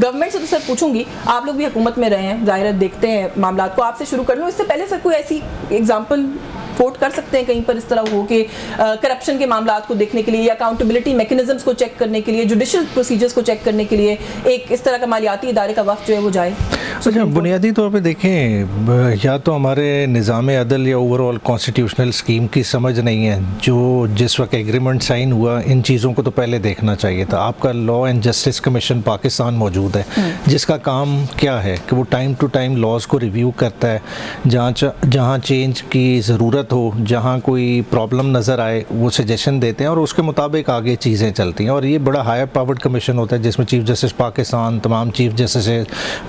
Government से तो sir पूछूंगी, आप लोग भी हुकूमत में रहे हैं, जाहिर है देखते हैं मामला को, आपसे शुरू कर लूँ। इससे पहले सर कोई ऐसी एग्जाम्पल कोट कर सकते हैं कहीं पर इस तरह हो कि करप्शन के मामला को देखने के लिए या अकाउंटेबिलिटी मैकेनिज्म्स को चेक करने के लिए, जुडिशियल प्रोसीजर्स को चेक करने के लिए एक इस तरह का मालियाती इदारे का वफ़द जो है वो जाए? अच्छा, बुनियादी तौर पे देखें, या तो हमारे निज़ाम अदल या ओवरऑल कॉन्स्टिट्यूशनल स्कीम की समझ नहीं है। जो जिस वक्त एग्रीमेंट साइन हुआ, इन चीज़ों को तो पहले देखना चाहिए था। आपका law and justice commission Pakistan मौजूद है, जिसका काम क्या है कि वो टाइम टू टाइम लॉज को रिव्यू करता है, जहाँ चेंज की ज़रूरत हो, जहाँ कोई प्रॉब्लम नज़र आए वो सजेशन देते हैं और उसके मुताबिक आगे चीज़ें चलती हैं। और ये बड़ा हाई पावर्ड कमीशन होता है जिसमें चीफ जस्टिस पाकिस्तान, तमाम चीफ जस्टिस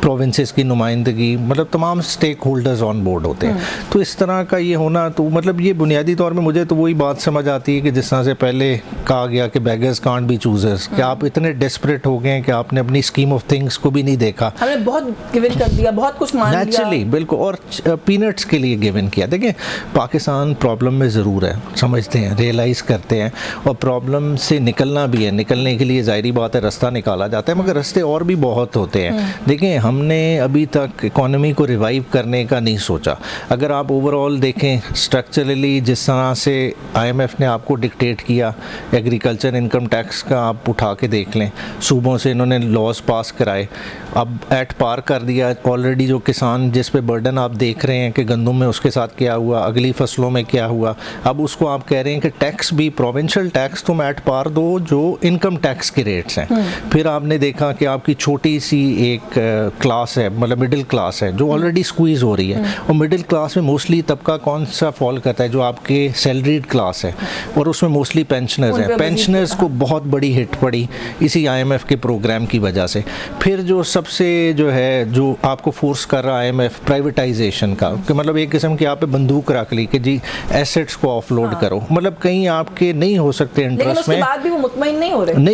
प्रोविंसेस की नुमाइंदगी, मतलब तमाम स्टेक होल्डर्स ऑन बोर्ड होते हैं। तो इस तरह का ये होना, तो मतलब ये बुनियादी तौर में मुझे तो वही बात समझ आती है कि जिस तरह से पहले कहा गया कि बेगर्स कांट बी चूजर्स, कि आप इतने डेस्परेट हो गए कि आपने अपनी स्कीम ऑफ थिंग्स को भी नहीं देखा, हमने बहुत गिवन कर दिया, बहुत कुछ मान लिया नेचुरली, बिल्कुल, और पीनट्स के लिए गिवन किया। देखिए, पाकिस्तान प्रॉब्लम में ज़रूर है, समझते हैं, रियलाइज़ करते हैं, और प्रॉब्लम से निकलना भी है। निकलने के लिए ज़ाहिरी बात है रास्ता निकाला जाता है, मगर रास्ते और भी बहुत होते हैं। देखिए, हमने अभी तक इकॉनमी को रिवाइव करने का नहीं सोचा। अगर आप ओवरऑल देखें स्ट्रक्चरली, जिस तरह से IMF ने आपको डिक्टेट किया, एग्रीकल्चर इनकम टैक्स का आप उठा के देख लें, सूबों से इन्होंने लॉज पास कराए, अब एट पार कर दिया ऑलरेडी। जो किसान जिस पे बर्डन आप देख रहे हैं कि गंदम में उसके साथ क्या हुआ, अगली फसलों में क्या हुआ, अब उसको आप कह रहे हैं कि टैक्स भी, प्रोविंशियल टैक्स तुम एट पार दो जो इनकम टैक्स के रेट्स हैं। फिर आपने देखा कि आपकी छोटी सी एक क्लास है, मतलब मिडिल क्लास है, जो ऑलरेडी स्क्वीज हो रही है। और मिडिल क्लास में मोस्टली तबका कौन सा फॉल करता है? जो आपके सैलरीड क्लास है, और उसमें मोस्टली पेंशनर्स हैं। पेंशनर्स को बहुत बड़ी हिट पड़ी इसी IMF के प्रोग्राम की वजह से। फिर जो सबसे जो है, जो आपको फोर्स कर रहा है IMF, प्राइवेटाइजेशन का, कि मतलब एक किस्म की आप पे बंदूक रख ली कि जी एसेट्स को ऑफलोड करो, मतलब कहीं आपके नहीं हो सकते इंटरेस्ट में, बाद भी वो मुतमईन नहीं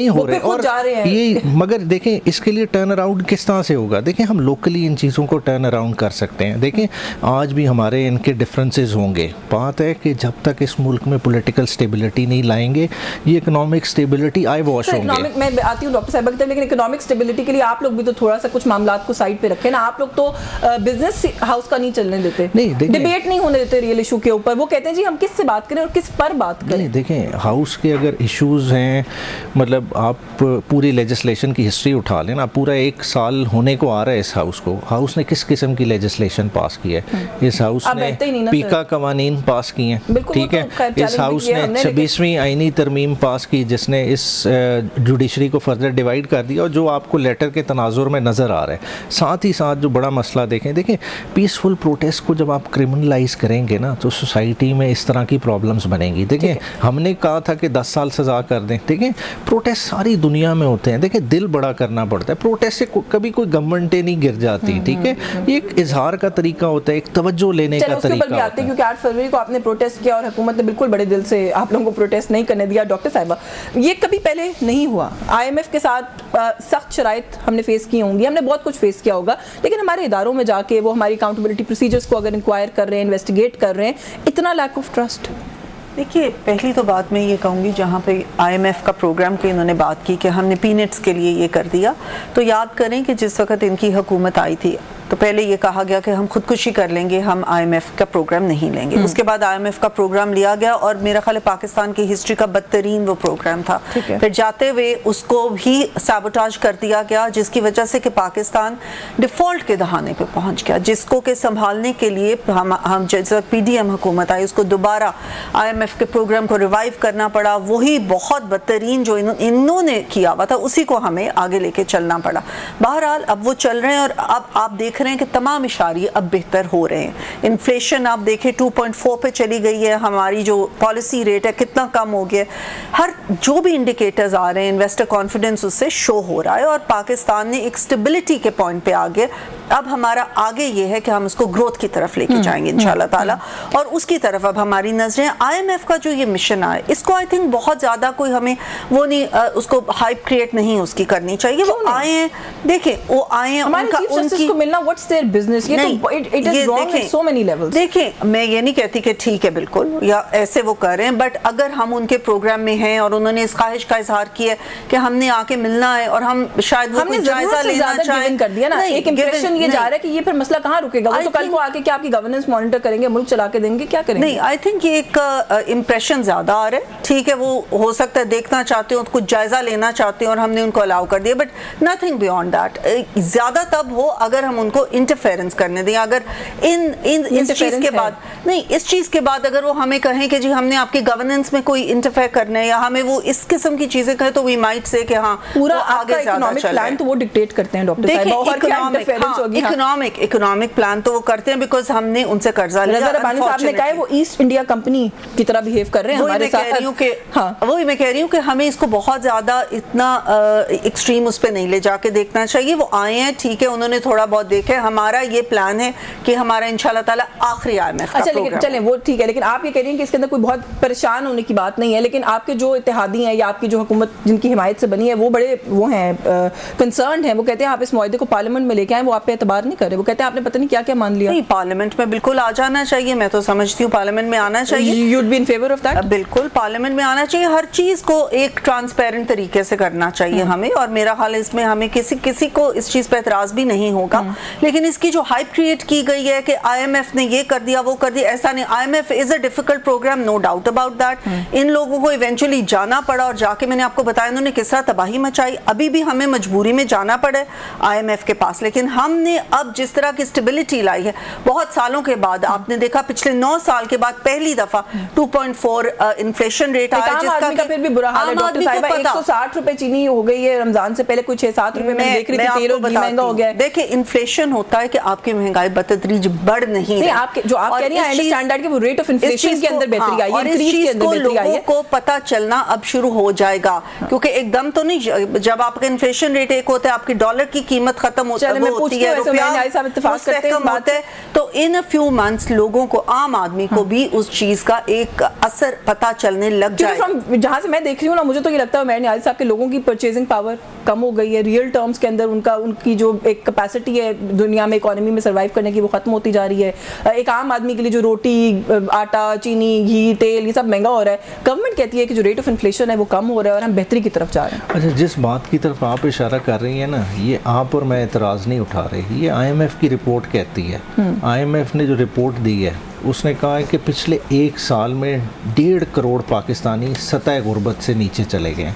हो रहे और जा रहे हैं। ये, मगर देखें इसके लिए टर्न अराउंड किस तरह से होगा? देखें, हम लोकली इन चीज़ों को टर्न अराउंड कर सकते हैं। देखें, आज भी हमारे इनके डिफरेंसेस होंगे। बात है कि जब तक इस मुल्क में पॉलिटिकल स्टेबिलिटी नहीं लाएंगे, ये इकोनॉमिक स्टेबिलिटी आई वॉश होंगे। मैं आती हूँ डॉक्टर साहब की तरफ, लेकिन इकोनॉमिक स्टेबिलिटी के लिए आप लोग भी तो थोड़ा सा कुछ मामला को साइड पे रखें ना। आप लोग तो बिजनेस हाउस का नहीं चलने देते, डिबेट नहीं होने देते रियल इशू के ऊपर। वो कहते हैं जी हम किस से बात करें और किस पर बात करें। नहीं, देखें, हाउस के अगर इश्यूज हैं, मतलब आप पूरी लेजिस्लेशन की हिस्ट्री उठा लें ना, पूरा 1 साल होने को आ रहा है इस हाउस को। हाउस ने किस किस्म की लेजिस्लेशन पास की है? इस हाउस ने पीका कवानीन पास की हैं, ठीक है। इस हाउस ने 26वीं आईनी तरमीम पास की, जिसने इस जुडिशरी को फर्दर डिवाइड कर दिया, और जो आपको लेटर के तनाजुर में नज़र आ रहा है। साथ ही साथ जो बड़ा मसला देखें, पीसफुल प्रोटेस्ट को जब आप क्रिमिनलाइज करेंगे ना, तो सोसाइटी में इस तरह की प्रॉब्लम्स बनेंगी। देखिए, हमने कहा था कि 10 साल सज़ा कर दें। देखिए, प्रोटेस्ट सारी दुनिया में होते हैं। देखिए, दिल बड़ा करना पड़ता है। प्रोटेस्ट से कभी कोई गवर्नमेंटें नहीं गिर जाती, ठीक है। ये एक इजहार का तरीका होता है, एक तवज्जो लेने का तरीका होता है। क्योंकि 8 फरवरी को आपने प्रोटेस्ट किया और हुकूमत ने बिल्कुल बड़े दिल से आप लोगों को प्रोटेस्ट नहीं करने दिया। डॉक्टर साहिबा, ये कभी पहले नहीं हुआ। IMF के साथ सख्त शराइत हमने फेस की होंगी, हमने बहुत कुछ फेस किया होगा, लेकिन हमारे इदारों में जाके वो हमारी अकाउंटेबिलिटी प्रोसीजर्स को अगर इंक्वायर कर रहे हैं, इन्वेस्टिगेट कर रहे हैं, इतना लैक ऑफ ट्रस्ट। देखिए, पहली तो बात मैं ये कहूँगी, जहाँ पे IMF का प्रोग्राम की इन्होंने बात की कि हमने पीनट्स के लिए ये कर दिया, तो याद करें कि जिस वक्त इनकी हुकूमत आई थी तो पहले ये कहा गया कि हम खुदकुशी कर लेंगे, हम IMF का प्रोग्राम नहीं लेंगे। उसके बाद IMF का प्रोग्राम लिया गया और मेरा ख्याल है पाकिस्तान की हिस्ट्री का बदतरीन वो प्रोग्राम था। फिर जाते हुए उसको भी सैबोटाज कर दिया गया, जिसकी वजह से कि पाकिस्तान डिफ़ॉल्ट के दहाने पे पहुंच गया, जिसको कि संभालने के लिए हम जैसे PDM हुकूमत आई, उसको दोबारा IMF के प्रोग्राम को रिवाइव करना पड़ा। वही बहुत बदतरीन जो इन्होंने किया हुआ था, उसी को हमें आगे लेके चलना पड़ा। बहरहाल अब वो चल रहे हैं और अब आप देख रहे हैं कि तमाम इशारे अब बेहतर हो रहे हैं। इन्फ्लेशन आप देखें 2.4 पे चली गई है, हमारी जो पॉलिसी रेट है कितना कम हो गया। हर जो भी इंडिकेटर्स आ रहे हैं, इन्वेस्टर कॉन्फिडेंस उससे शो हो रहा है और पाकिस्तान ने एक स्टेबिलिटी के पॉइंट पे आ गया। अब हमारा आगे ये है कि हम इसको ग्रोथ की तरफ लेके जाएंगे इंशाल्लाह ताला, और उसकी तरफ अब हमारी नजरें। IMF का जो ये मिशन आए, इसको आई थिंक बहुत ज्यादा कोई हमें वो नहीं उसको हाइप क्रिएट नहीं उसकी करनी चाहिए। वो आए हैं, देखें वो आए हैं, उनकी व्हाट्स देयर बिजनेस? ये तो it is wrong at so many levels. देखिए, मैं ये नहीं कहती कि ठीक है बिल्कुल या ऐसे वो कर रहे हैं, बट अगर हम उनके प्रोग्राम में हैं और उन्होंने इस ख्वाहिश का इजहार किया कि हमने आके मिलना है और हम शायद वो कुछ जायजा लेना चाहें, कर दिया ना, एक इंप्रेशन ये जा रहा है कि ये फिर मसला कहाँ रुकेगा? वो तो कल को आके क्या आपकी गवर्नेंस मॉनिटर करेंगे, मुल्क चला के देंगे, क्या करेंगे? नहीं, आई थिंक ये एक इंप्रेशन ज्यादा आ रहा है। ठीक है, वो हो सकता है देखना चाहते हो, कुछ जायजा लेना चाहते हो और हमने उनको अलाउ कर दिया, बट नथिंग बियॉन्ड दैट। ज्यादा तब हो अगर हम उनको इंटरफेरेंस करने दें। अगर इस चीज के बाद नहीं, इस चीज के बाद अगर वो हमें कहें कि जी हमने आपकी गवर्नेंस में कोई इंटरफेयर करना है या हमें वो इस किस्म की चीजें कहें, तो वी माइट से कि हाँ पूरा आपका इकोनॉमिक प्लान तो वो डिक्टेट करते हैं डॉक्टर साहिबा, और क्या इंटरफेरेंस होगी? इकोनॉमिक प्लान तो वो करते हैं बिकॉज हमने उनसे कर्जा लिया। रज़ा रब्बानी साहब ने कहा है वो ईस्ट इंडिया कंपनी की तरह बिहेव कर रहे हैं हमारे साथ। वही मैं कह रही हूँ कि हमें इसको बहुत ज्यादा इतना एक्सट्रीम उस पर नहीं ले जाके देखना चाहिए। वो आए हैं, ठीक है, उन्होंने थोड़ा बहुत देखे। हमारा ये प्लान है कि हमारा इंशाल्लाह ताला आखिरी IMF का प्रोग्राम। चलें वो ठीक है, लेकिन आप ये कह रही हैं कि इसके अंदर कोई बहुत परेशान होने की बात नहीं है, लेकिन आपके जो इत्तेहादी हैं या आपकी जो हुकूमत जिनकी हिमायत से बनी है वो बड़े वो हैं कंसर्न हैं। वो कहते हैं आप इस मुआहदे को पार्लियामेंट में लेके आए, वो आप पे एतबार नहीं कर रहे। वो कहते हैं आपने पता नहीं क्या क्या मान लिया। नहीं, पार्लियामेंट में बिल्कुल आ जाना चाहिए। मैं तो समझती हूँ पार्लियामेंट में आना चाहिए। You'd be in favour of that? बिल्कुल पार्लियामेंट में आना चाहिए। हर चीज को एक ट्रांसपेरेंट तरीके से करना चाहिए हमें, और मेरा ख्याल है इसमें हमें किसी को इस चीज पे एतराज भी नहीं होगा। लेकिन इसकी जो हाइप क्रिएट की गई है कि IMF ने ये कर दिया वो कर दिया, ऐसा नहीं। IMF is a difficult programme, no doubt about that. इन लोगों को इवेंचुअली जाना पड़ा और जाके मैंने आपको बताया उन्होंने किस तरह तबाही मचाई। अभी भी हमें मजबूरी में जाना पड़े IMF के पास, लेकिन हमने अब जिस तरह की स्टेबिलिटी लाई है बहुत सालों के बाद, आपने देखा पिछले 9 साल के बाद पहली दफा 2.4 इन्फ्लेशन रेट आया, जिसका का फिर भी बुरा हाल है डॉक्टर साहिबा। 160 रुपए चीनी हो गई है रमजान से पहले, कुछ 6-7 रुपए में देख रही थी, तेल और घी महंगा हो गया है। देखिए, इन्फ्लेशन होता है कि आपकी महंगाई बतदरीज बढ़ नहीं रही। आपके जो आप कह रही हैं आई अंडरस्टैंड दैट कि वो रेट ऑफ इन्फ्लेशन के अंदर बेहतरी आई है, इंक्रीज के अंदर बेहतरी आई है। लोगों को पता चलना अब शुरू हो जाएगा, क्योंकि एकदम तो नहीं। जब आपका इन्फ्लेशन रेट एक होता है, आपकी डॉलर की कीमत खत्म होती है, तो इन अ फ्यू मंथ्स लोगों को, आम आदमी को भी उस चीज का एक असर पता चलने लग जाएगा। जहां से मैं देख रही हूँ ना, मुझे तो ये लगता है मैंने आज साहब के लोगों की परचेजिंग पावर कम हो गई है। रियल टर्म्स के अंदर उनकी जो एक कैपेसिटी है दुनिया में इकोनॉमी में सर्वाइव करने की, वो खत्म होती जा रही है। एक आम आदमी के लिए जो रोटी, आटा, चीनी, घी, तेल ये सब महंगा हो रहा है। गवर्नमेंट कहती है कि जो रेट ऑफ इन्फ्लेशन है वो कम हो रहा है और हम बेहतरी की तरफ जा रहे हैं। अच्छा, जिस बात की तरफ आप इशारा कर रही हैं ना, ये आप और मैं एतराज़ नहीं उठा रहे, ये IMF की रिपोर्ट कहती है। IMF ने जो रिपोर्ट दी है उसने कहा है कि पिछले 1 साल में 1.5 करोड़ पाकिस्तानी सतह गुर्बत से नीचे चले गए।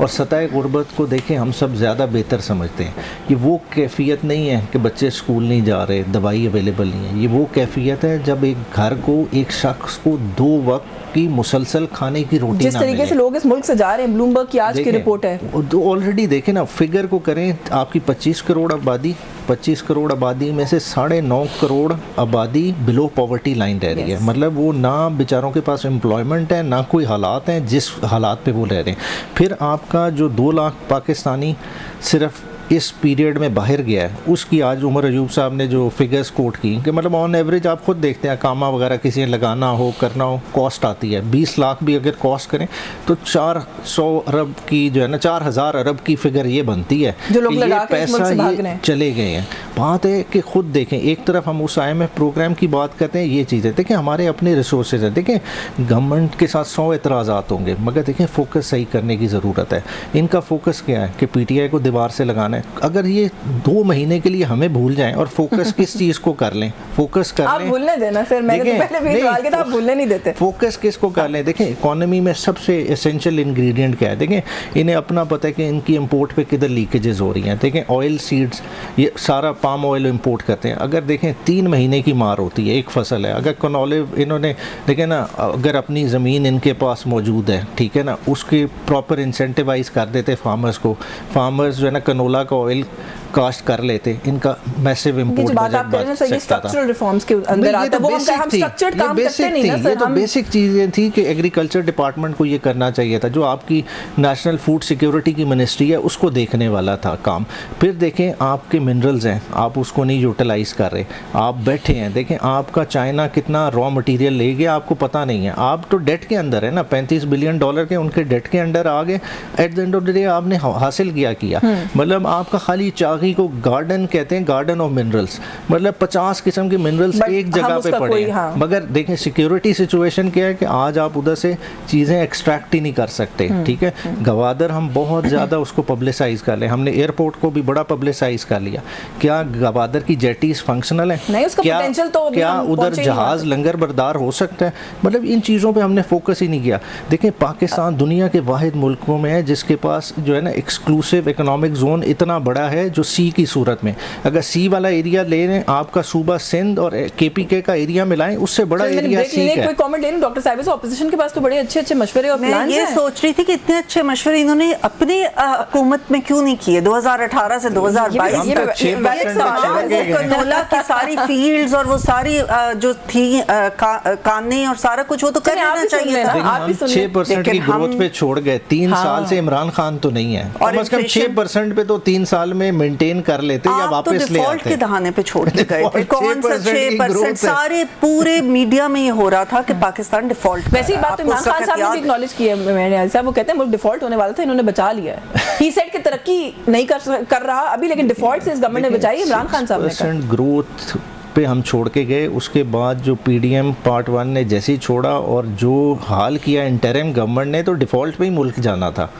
और सतह गुर्बत को देखें, हम सब ज़्यादा बेहतर समझते हैं कि वो कैफियत नहीं है कि बच्चे स्कूल नहीं जा रहे, दवाई अवेलेबल नहीं है। ये वो कैफियत है जब एक घर को, एक शख्स को 2 वक्त की मुसलसल खाने की रोटी जिस तरीके से लोग इस मुल्क से जा रहे हैं। ब्लूमबर्ग की आज की रिपोर्ट है, ऑलरेडी देखें ना, फिगर को करें, आपकी 25 करोड़ आबादी, 25 करोड़ आबादी में से 9.5 करोड़ आबादी बिलो पॉवर्टी लाइन रह रही है। मतलब वो ना बेचारों के पास एम्प्लॉयमेंट है, ना कोई हालात हैं जिस हालात पे वो रह रहे हैं। फिर आपका जो 2 लाख पाकिस्तानी सिर्फ इस पीरियड में बाहर गया है, उसकी आज उमर अयूब साहब ने जो फिगर्स कोट की कि मतलब ऑन एवरेज आप खुद देखते हैं, कामा वगैरह किसी ने लगाना हो, करना हो, कॉस्ट आती है 20 लाख भी अगर कॉस्ट करें तो 400 अरब की जो है ना, 4000 अरब की फिगर ये बनती है जो लोग ये पैसा ये चले गए हैं। बात है कि खुद देखें, एक तरफ हम उस IMF प्रोग्राम की बात करते हैं, ये चीज़ें देखें, हमारे अपने रिसोर्सेज हैं। देखें, गवर्नमेंट के साथ 100 एतराज़ात होंगे, मगर देखें फोकस सही करने की ज़रूरत है। इनका फोकस क्या है कि PTI को दीवार से लगाना है। अगर ये 2 महीने के लिए हमें भूल जाएं और फोकस किस चीज़ को कर लें, फोकस कर आप लें, भूलने देना फिर, मैंने तो पहले भी सवाल किया था, आप भूलने नहीं देते। फोकस किसको कर लें? देखें, इकोनॉमी में सबसे एसेंशियल इंग्रेडिएंट क्या है? देखें, इन्हें अपना पता है कि इनकी इंपोर्ट पे किधर लीकेजेस हो रही हैं। देखें, ऑयल सीड्स, ये सारा पाम ऑयल इंपोर्ट करते हैं। अगर देखें 3 महीने की मार होती है, एक फसल है। अगर कनोलिव इन्होंने, देखें ना, अगर अपनी ज़मीन इनके पास मौजूद है, ठीक है ना, उसके प्रॉपर इंसेंटिवाइज कर देते फार्मर्स को, फार्मर्स जो है ना कनोला का ऑयल कास्ट कर लेते, इनका मैसिव इंपोर्ट बात आप कह रहे हैं, ये स्ट्रक्चरल रिफॉर्म्स के अंदर आता है। वो हम स्ट्रक्चर्ड काम करते नहीं ना सर। ये तो बेसिक चीज़ें थी कि एग्रीकल्चर डिपार्टमेंट को ये करना चाहिए था, जो आपकी नेशनल फूड सिक्योरिटी की मिनिस्ट्री है उसको देखने वाला था काम। फिर देखें, आपके मिनरल्स हैं, आप उसको नहीं यूटिलाइज कर रहे, आप बैठे हैं। देखें, आपका चाइना कितना रॉ मटेरियल ले गया आपको पता नहीं है। आप तो डेट के अंदर है ना, $35 बिलियन के उनके डेट के अंदर आ गए। At the end of the day आपने हासिल किया मतलब आपका खाली बागी को गार्डन कहते हैं, गार्डन ऑफ मिनरल्स, मतलब 50 किस्म के मिनरल्स But एक हम जगह पे उसका पड़े कोई, हैं। हाँ। मगर देखें सिक्योरिटी सिचुएशन क्या है कि आज आप उधर से चीज़ें एक्सट्रैक्ट ही नहीं कर सकते, ठीक है। गवादर हम बहुत ज़्यादा उसको पब्लिसाइज कर लें, हमने एयरपोर्ट को भी बड़ा पब्लिसाइज कर लिया। क्या गवादर की जेटीज फंक्शनल है? नहीं, उसका क्या potential तो अभी क्या हम उधर पहुंचे ही नहीं जहाज लंगर बरदार हो सकता है? मतलब इन चीज़ों पे हमने फोकस ही नहीं किया। देखें पाकिस्तान दुनिया के वाहिद मुल्कों में है जिसके पास जो है ना एक्सक्लूसिव इकोनॉमिक जोन इतना बड़ा है, जो सी की सूरत में, अगर सी वाला एरिया ले लें, आपका सूबा सिंध और KPK का एरिया मिलाएं, उससे बड़ा एरिया सी का है। कोई कमेंट ले डॉक्टर साहिबा से, ऑपोजिशन के पास तो बड़े अच्छे अच्छे मशवरे और मैं प्लान्स ये हैं। सोच रही थी कि इतने अच्छे मशवरे इन्होंने अपनी हुकूमत में क्यों नहीं किए 2018 से 2022 ये तक। 6% छोड़ के गए। कनोला की सारी फील्ड्स और वो सारी जो थी काने और सारा कुछ वो तो कर चलिए, आप लेना भी सुन चाहिए लेना। था। लेकिन आप भी हम सुनिए। 6% की लेकिन ग्रोथ हम- पे छोड़ गए 3 हाँ। साल से। इमरान खान तो नहीं है, और कम से कम inflation- 6% पे तो 3 साल में मेंटेन कर लेते या आप तो वापस ले डिफॉल्ट आते। के दहाने पे छोड़ के गए थे। Default कौन सा 6% की 6%? growth है। सारे पूरे मीडिया में ये हो रहा था कि पाकिस्तान डिफॉल्ट। वैसे ही बात तो इमरान खान साहब ने भी एक्नॉलेज की है, मेरे साहब वो कहते हैं मुल्क डिफॉल्ट होने वाला था, इन्होंने बचा लिया है। ही सेड कि तरक्की नहीं कर रहा अभी, लेकिन डिफॉल्ट से इस गवर्नमेंट ने बचाई, इमरान खान साहब ने कहा। 6% ग्रोथ पे हम छोड़ के गए। उसके बाद जो PDM पार्ट 1 ने जैसे ही छोड़ा और जो हाल किया इंटरिम गवर्नमेंट ने, तो डिफॉल्ट पे ही मुल्क जाना था।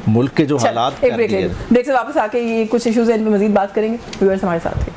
मुल्क के जो हालात एक कर ब्रेक दिए। ब्रेक से वापस आके ये कुछ इश्यूज हैं, इन पे मजीद बात करेंगे। व्यूअर्स हमारे साथ हैं।